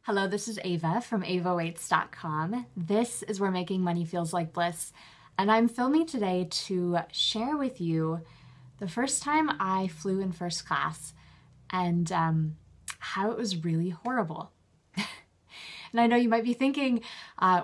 Hello, this is Ava from avawaits.com. This is where making money feels like bliss, and I'm filming today to share with you the first time I flew in first class and how it was really horrible. And I know you might be thinking,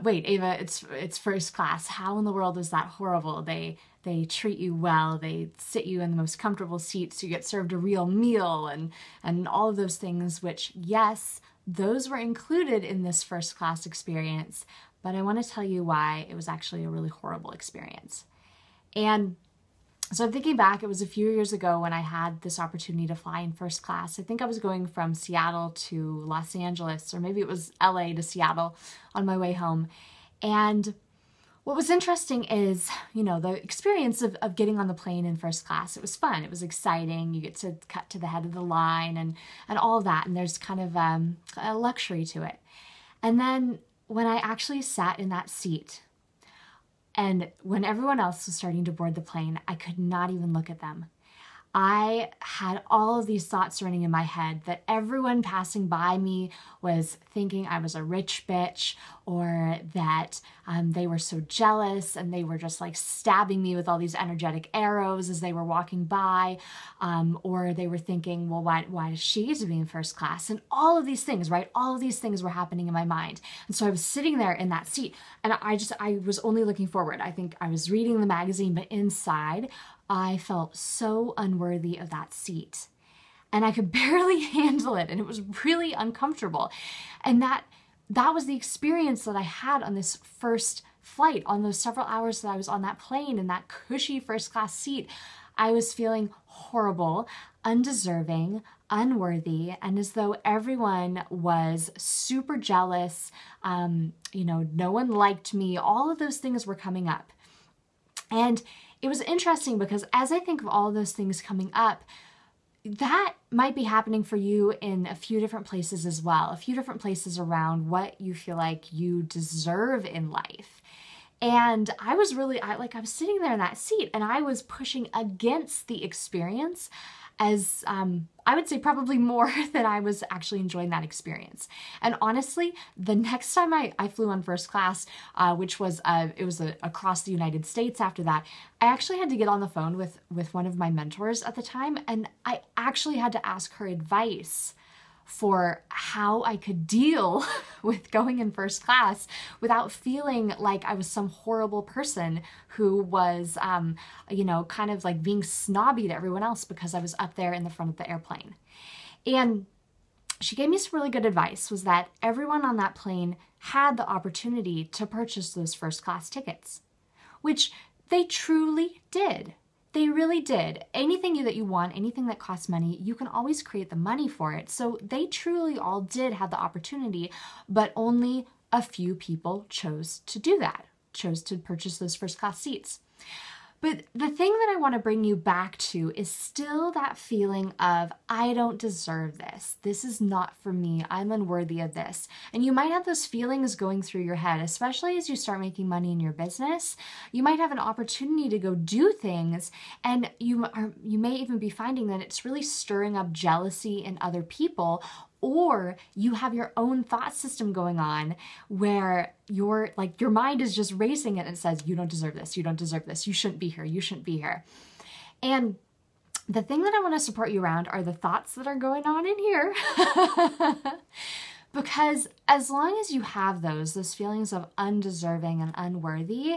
wait, Ava, it's first class. How in the world is that horrible? They treat you well. They sit you in the most comfortable seats. You get served a real meal and all of those things, which, yes, those were included in this first class experience, but I want to tell you why it was actually a really horrible experience. And so I'm thinking back, it was a few years ago when I had this opportunity to fly in first class. I think I was going from Seattle to Los Angeles, or maybe it was LA to Seattle on my way home. And what was interesting is, the experience of getting on the plane in first class. It was fun. It was exciting. You get to cut to the head of the line and all of that. And there's kind of a luxury to it. And then when I actually sat in that seat, and when everyone else was starting to board the plane, I could not even look at them. I had all of these thoughts running in my head that everyone passing by me was thinking I was a rich bitch, or that they were so jealous and they were just like stabbing me with all these energetic arrows as they were walking by, or they were thinking, well, why does she get to be in first class? And all of these things, right? All of these things were happening in my mind. And so I was sitting there in that seat and I was only looking forward. I think I was reading the magazine, but inside, I felt so unworthy of that seat and I could barely handle it, and it was really uncomfortable. And that was the experience that I had on this first flight, on those several hours that I was on that plane in that cushy first class seat. I was feeling horrible, undeserving, unworthy, and as though everyone was super jealous. No one liked me. All of those things were coming up. And it was interesting because as I think of all of those things coming up, that might be happening for you in a few different places as well, a few different places around what you feel like you deserve in life. And I was sitting there in that seat and I was pushing against the experience as I would say probably more than I was actually enjoying that experience. And honestly, the next time I flew on first class, which was across the United States after that, I actually had to get on the phone with one of my mentors at the time, and I actually had to ask her advice for how I could deal with going in first class without feeling like I was some horrible person who was, kind of like being snobby to everyone else because I was up there in the front of the airplane. And she gave me some really good advice, was that everyone on that plane had the opportunity to purchase those first class tickets, which they truly did. They really did. Anything that you want, anything that costs money, you can always create the money for it. So they truly all did have the opportunity, but only a few people chose to do that, chose to purchase those first class seats. But the thing that I want to bring you back to is still that feeling of, I don't deserve this. This is not for me. I'm unworthy of this. And you might have those feelings going through your head, especially as you start making money in your business. You might have an opportunity to go do things, and you may even be finding that it's really stirring up jealousy in other people, or you have your own thought system going on where your mind is just racing it and it says, you don't deserve this, you don't deserve this, you shouldn't be here, you shouldn't be here. And the thing that I want to support you around are the thoughts that are going on in here. Because as long as you have those feelings of undeserving and unworthy,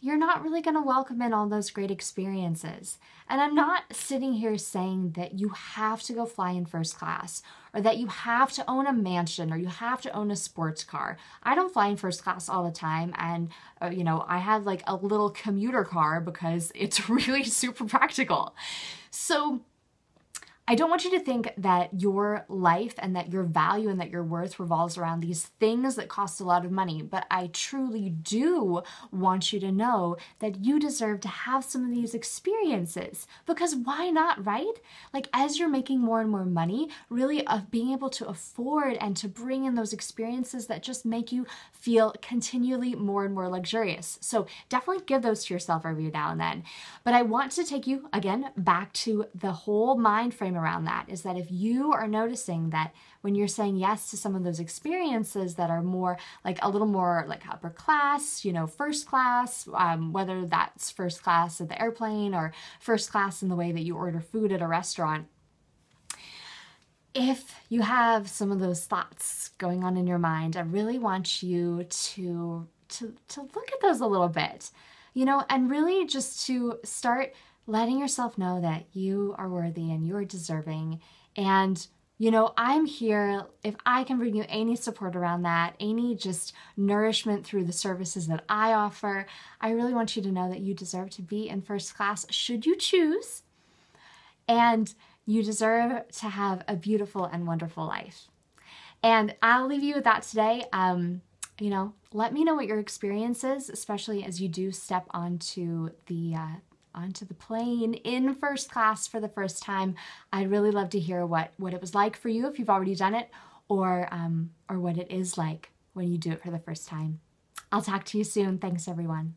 you're not really going to welcome in all those great experiences. And I'm not sitting here saying that you have to go fly in first class, or that you have to own a mansion, or you have to own a sports car. I don't fly in first class all the time, and I have like a little commuter car because it's really super practical. So I don't want you to think that your life and that your value and that your worth revolves around these things that cost a lot of money, but I truly do want you to know that you deserve to have some of these experiences, because why not, right? Like, as you're making more and more money, really being able to afford and to bring in those experiences that just make you feel continually more and more luxurious. So definitely give those to yourself every now and then. But I want to take you again back to the whole mind frame reframe around that is that if you are noticing that when you're saying yes to some of those experiences that are more like a little more like upper class, you know, first class, whether that's first class at the airplane or first class in the way that you order food at a restaurant, if you have some of those thoughts going on in your mind, I really want you to look at those a little bit, you know, and really just to start letting yourself know that you are worthy and you are deserving. And, you know, I'm here if I can bring you any support around that, any just nourishment through the services that I offer. I really want you to know that you deserve to be in first class should you choose. And you deserve to have a beautiful and wonderful life. And I'll leave you with that today. You know, let me know what your experience is, especially as you do step onto the plane in first class for the first time. I'd really love to hear what it was like for you if you've already done it, or what it is like when you do it for the first time. I'll talk to you soon. Thanks, everyone.